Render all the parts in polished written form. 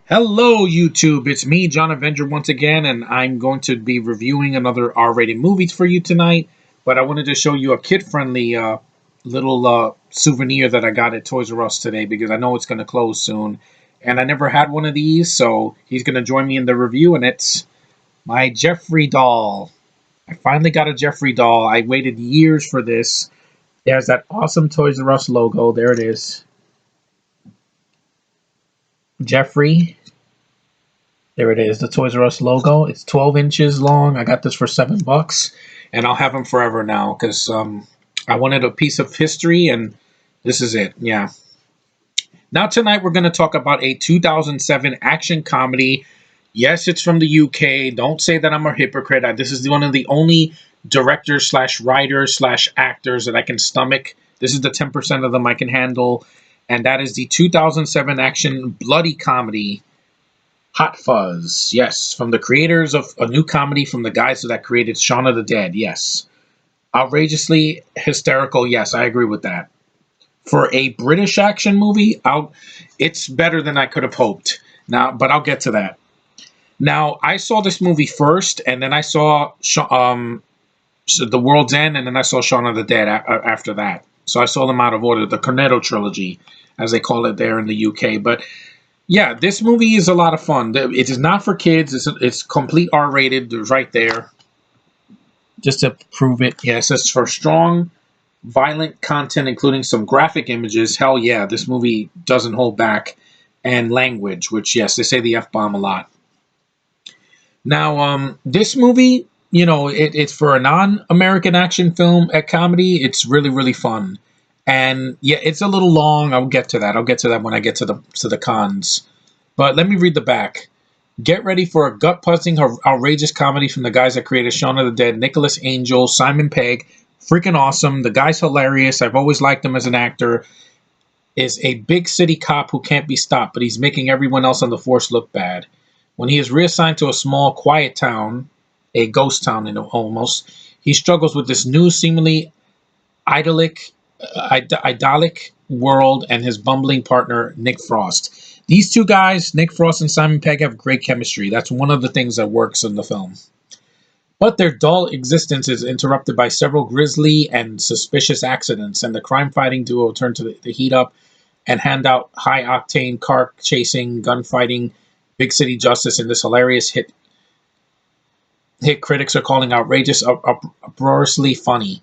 Hello, YouTube. It's me, John Avenger, once again, and I'm going to be reviewing another R-rated movie for you tonight. But I wanted to show you a kid-friendly little souvenir that I got at Toys R Us today because I know it's going to close soon. And I never had one of these, so he's going to join me in the review, and it's my Jeffrey doll. I finally got a Jeffrey doll. I waited years for this. It has that awesome Toys R Us logo. There it is. Jeffrey. There it is, the Toys R Us logo. It's 12 inches long. I got this for $7, and I'll have them forever now because I wanted a piece of history, and this is it. Yeah. Now tonight we're going to talk about a 2007 action comedy. Yes, it's from the UK. Don't say that I'm a hypocrite. This is one of the only directors slash writers slash actors that I can stomach. This is the 10% of them I can handle, and that is the 2007 action bloody comedy Hot Fuzz, yes, from the creators of a new comedy from the guys that created Shaun of the Dead, yes. Outrageously hysterical, yes, I agree with that. For a British action movie, it's better than I could have hoped. Now, but I'll get to that. Now, I saw this movie first, and then I saw The World's End, and then I saw Shaun of the Dead after that. So I saw them out of order, the Cornetto trilogy, as they call it there in the UK. But yeah, this movie is a lot of fun. It is not for kids. It's complete R-rated. Right there. Just to prove it. Yes, it's for strong, violent content, including some graphic images. Hell yeah, this movie doesn't hold back. And language, which, yes, they say the F-bomb a lot. Now, this movie, it's for a non-American action film, a comedy. It's really, really fun. And yeah, it's a little long. I'll get to that. I'll get to that when I get to the cons. But let me read the back. Get ready for a gut-puzzling, outrageous comedy from the guys that created Shaun of the Dead, Nicholas Angel, Simon Pegg. Freaking awesome. The guy's hilarious. I've always liked him as an actor. Is a big city cop who can't be stopped, but he's making everyone else on the force look bad. When he is reassigned to a small, quiet town, a ghost town almost, he struggles with this new, seemingly idyllic world and his bumbling partner, Nick Frost. These two guys, Nick Frost and Simon Pegg, have great chemistry. That's one of the things that works in the film. But their dull existence is interrupted by several grisly and suspicious accidents, and the crime-fighting duo turn to the heat up and hand out high-octane car chasing, gunfighting, big city justice in this hilarious hit critics are calling outrageous, uproariously funny.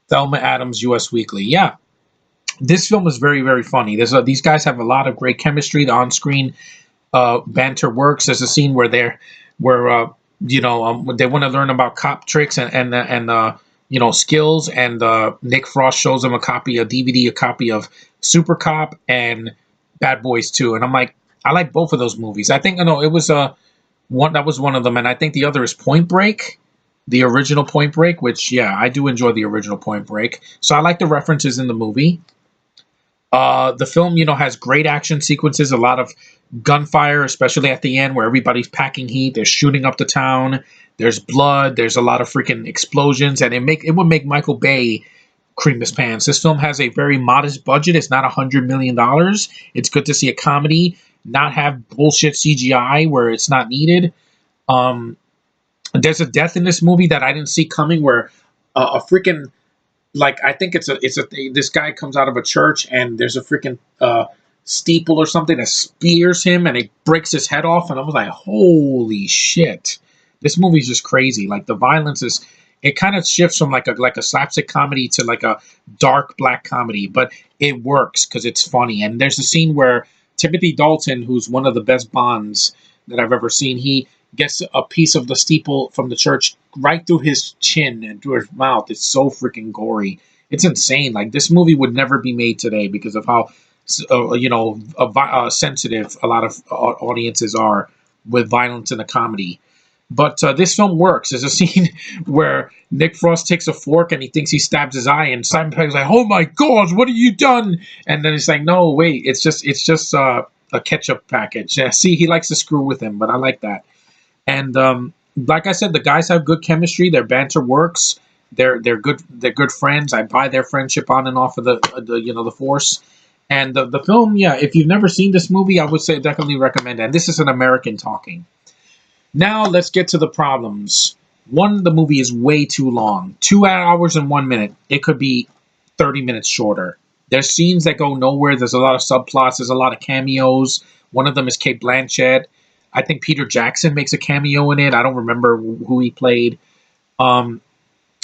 Thelma Adams, U.S. Weekly. Yeah, this film is very, very funny. These guys have a lot of great chemistry. The on-screen banter works. There's a scene where they want to learn about cop tricks and skills, and Nick Frost shows them a DVD, a copy of Super Cop and Bad Boys 2. And I'm like, I like both of those movies. I think it was one of them, and I think the other is Point Break. The original Point Break, which, yeah, I do enjoy the original Point Break. So I like the references in the movie. The film, has great action sequences, a lot of gunfire, especially at the end where everybody's packing heat. They're shooting up the town. There's blood. There's a lot of freaking explosions, and it would make Michael Bay cream his pants. This film has a very modest budget. It's not $100 million. It's good to see a comedy not have bullshit CGI where it's not needed. There's a death in this movie that I didn't see coming, where a freaking, like, I think this guy comes out of a church and there's a freaking steeple or something that spears him and it breaks his head off, and I was like, holy shit, this movie's just crazy. Like, the violence it kind of shifts from like a slapstick comedy to like a dark black comedy, but it works because it's funny. And there's a scene where Timothy Dalton, who's one of the best Bonds that I've ever seen, he gets a piece of the steeple from the church right through his chin and through his mouth. It's so freaking gory. It's insane. Like, this movie would never be made today because of how, sensitive a lot of audiences are with violence in a comedy. But this film works. There's a scene where Nick Frost takes a fork and he thinks he stabs his eye, and Simon Pegg's like, "Oh my God, what have you done?" And then he's like, "No, wait, it's just a ketchup package." Yeah, see, he likes to screw with him, but I like that. And like I said, the guys have good chemistry. Their banter works. They're good. They're good friends. I buy their friendship on and off of the force. And the film, yeah, if you've never seen this movie, I would say definitely recommend it. And this is an American talking. Now let's get to the problems. One, the movie is way too long. 2 hours and 1 minute. It could be 30 minutes shorter. There's scenes that go nowhere. There's a lot of subplots. There's a lot of cameos. One of them is Kate Blanchett. I think Peter Jackson makes a cameo in it. I don't remember who he played. Um,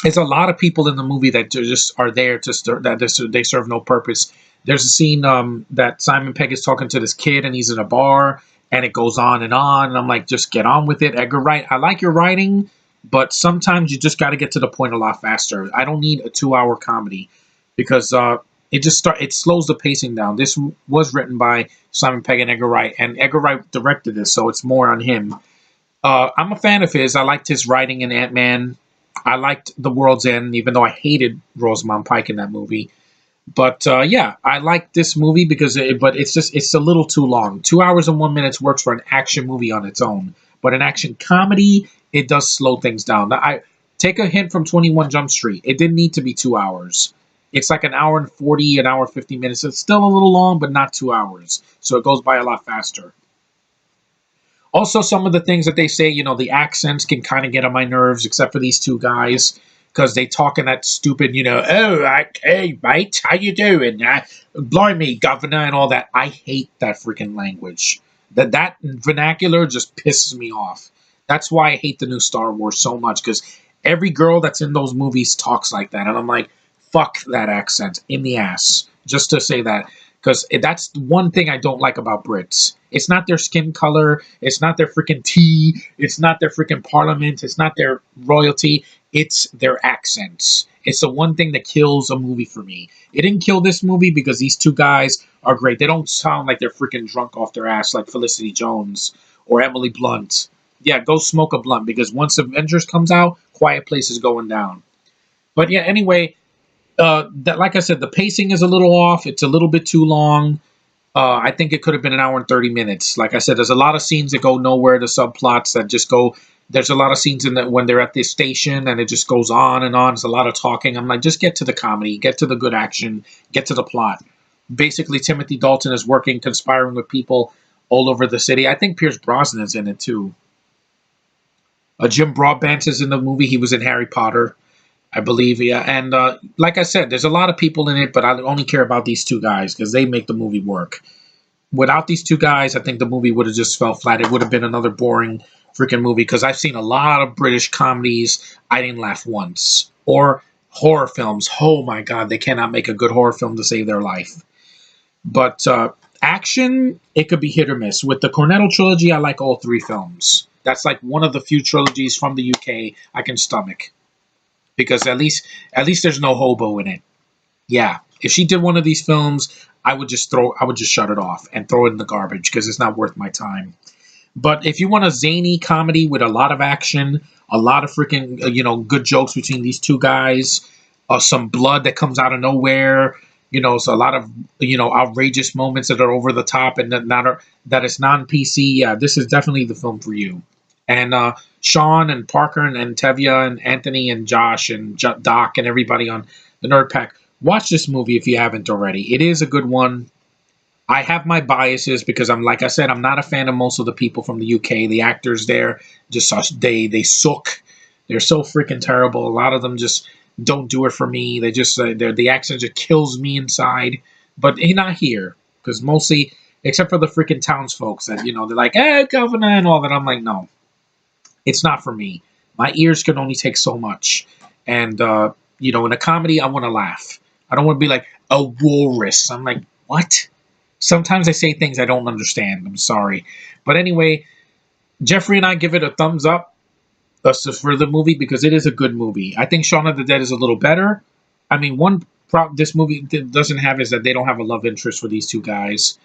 there's a lot of people in the movie that just are there to they serve no purpose. There's a scene that Simon Pegg is talking to this kid and he's in a bar and it goes on and on. And I'm like, just get on with it, Edgar Wright. I like your writing, but sometimes you just got to get to the point a lot faster. I don't need a 2 hour comedy because it slows the pacing down. This was written by Simon Pegg and Edgar Wright, and Edgar Wright directed this, so it's more on him. I'm a fan of his. I liked his writing in Ant-Man. I liked The World's End, even though I hated Rosamund Pike in that movie. But yeah, I like this movie because, but it's a little too long. 2 hours and 1 minute works for an action movie on its own, but an action comedy, it does slow things down. I take a hint from 21 Jump Street. It didn't need to be 2 hours. It's like an hour and 40, an hour 50 minutes. It's still a little long, but not 2 hours, so it goes by a lot faster. Also, some of the things that they say, the accents can kind of get on my nerves, except for these two guys, because they talk in that stupid, oh, hey, mate, how you doing? Blimey, governor, and all that. I hate that freaking language. That vernacular just pisses me off. That's why I hate the new Star Wars so much, because every girl that's in those movies talks like that, and I'm like, fuck that accent in the ass, just to say that. Because that's one thing I don't like about Brits. It's not their skin color. It's not their freaking tea. It's not their freaking parliament. It's not their royalty. It's their accents. It's the one thing that kills a movie for me. It didn't kill this movie because these two guys are great. They don't sound like they're freaking drunk off their ass like Felicity Jones or Emily Blunt. Yeah, go smoke a blunt because once Avengers comes out, Quiet Place is going down. But yeah, anyway, that like I said, the pacing is a little off. It's a little bit too long. I think it could have been an hour and 30 minutes. Like I said, there's a lot of scenes that go nowhere. The subplots that just go. There's a lot of scenes in that when they're at the station and it just goes on and on. It's a lot of talking. I'm like, just get to the comedy, get to the good action, get to the plot. Basically, Timothy Dalton is working, conspiring with people all over the city. I think Pierce Brosnan's in it too. Jim Broadbent is in the movie. He was in Harry Potter. I believe, yeah. And like I said, there's a lot of people in it, but I only care about these two guys because they make the movie work. Without these two guys, I think the movie would have just fell flat. It would have been another boring freaking movie because I've seen a lot of British comedies. I didn't laugh once. Or horror films. Oh my God, they cannot make a good horror film to save their life. But action, it could be hit or miss. With the Cornetto trilogy, I like all three films. That's like one of the few trilogies from the UK I can stomach because at least there's no hobo in it. Yeah, if she did one of these films, I would just shut it off and throw it in the garbage because it's not worth my time. But if you want a zany comedy with a lot of action, a lot of freaking good jokes between these two guys, some blood that comes out of nowhere, so a lot of outrageous moments that are over the top and that is non PC. Yeah, this is definitely the film for you. And Sean and Parker and Tevya and Anthony and Josh and Doc and everybody on the Nerd Pack, watch this movie if you haven't already. It is a good one. I have my biases because like I said, I'm not a fan of most of the people from the UK. The actors there they suck. They're so freaking terrible. A lot of them just don't do it for me. They just the accent just kills me inside. But not here because mostly, except for the freaking townsfolk that they're like, "Hey, governor," and all that. I'm like, no, it's not for me. My ears can only take so much, and in a comedy, I want to laugh. I don't want to be like a walrus. I'm like, what? Sometimes I say things I don't understand. I'm sorry. But anyway, Jeffrey and I give it a thumbs up for the movie because it is a good movie. I think Shaun of the Dead is a little better. I mean, one problem this movie doesn't have is that they don't have a love interest for these two guys.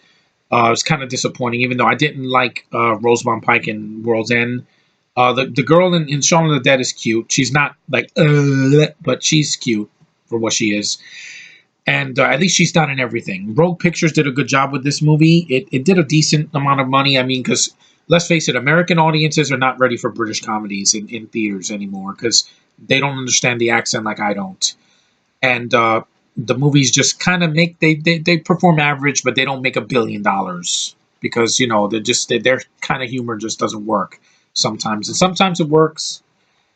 It's kind of disappointing, even though I didn't like Rosamund Pike in World's End. The girl in Shaun of the Dead is cute. She's not like, but she's cute for what she is. And at least she's not in everything. Rogue Pictures did a good job with this movie. It did a decent amount of money. I mean, because let's face it, American audiences are not ready for British comedies in theaters anymore because they don't understand the accent like I don't. And the movies just kind of make they perform average, but they don't make $1 billion because they're just their kind of humor just doesn't work sometimes, and sometimes it works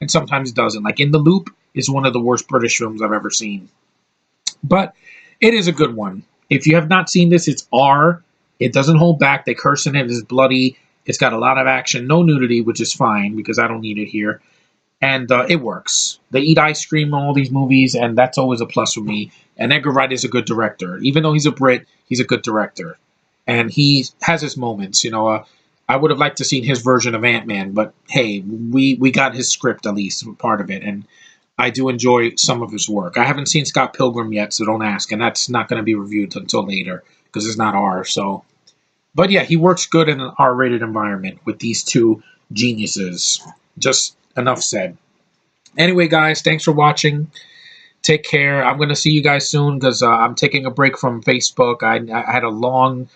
and sometimes it doesn't. Like In the Loop is one of the worst British films I've ever seen, but it is a good one. If you have not seen this, it's R. It doesn't hold back. They curse in it. It's bloody. It's got a lot of action, no nudity, which is fine because I don't need it here. And it works. They eat ice cream in all these movies, and that's always a plus for me. And Edgar Wright is a good director. Even though he's a Brit, he's a good director. And he has his moments. I would have liked to seen his version of Ant-Man, but hey, we got his script, at least part of it, and I do enjoy some of his work. I haven't seen Scott Pilgrim yet, so don't ask, and that's not going to be reviewed until later because it's not R. So, but yeah, he works good in an R-rated environment with these two geniuses. Just enough said. Anyway, guys, thanks for watching. Take care. I'm going to see you guys soon because I'm taking a break from Facebook. I had a long,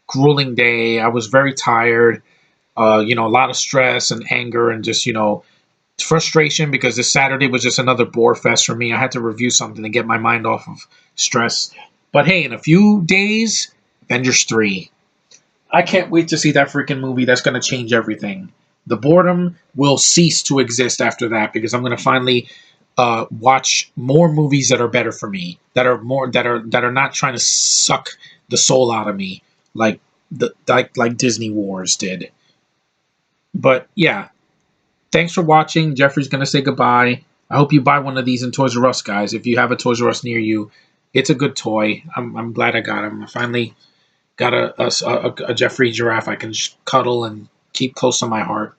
grueling day. I was very tired. A lot of stress and anger and just, frustration because this Saturday was just another bore fest for me. I had to review something to get my mind off of stress. But hey, in a few days, Avengers 3. I can't wait to see that freaking movie. That's going to change everything. The boredom will cease to exist after that because I'm going to finally watch more movies that are better for me, that are not trying to suck the soul out of me like Disney Wars did. But yeah, thanks for watching. Jeffrey's going to say goodbye. I hope you buy one of these in Toys R Us, guys. If you have a Toys R Us near you, it's a good toy. I'm glad I got him. I finally got a Jeffrey giraffe I can cuddle and keep close to my heart.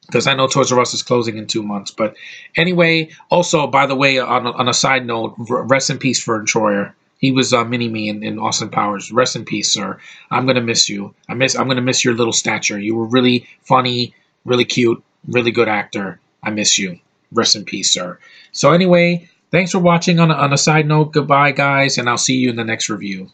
Because I know Toys R Us is closing in 2 months. But anyway, also, by the way, on a side note, rest in peace for Troyer. He was Mini-Me in Austin Powers. Rest in peace, sir. I'm going to miss you. I'm going to miss your little stature. You were really funny, really cute, really good actor. I miss you. Rest in peace, sir. So anyway, thanks for watching. On a side note, goodbye, guys, and I'll see you in the next review.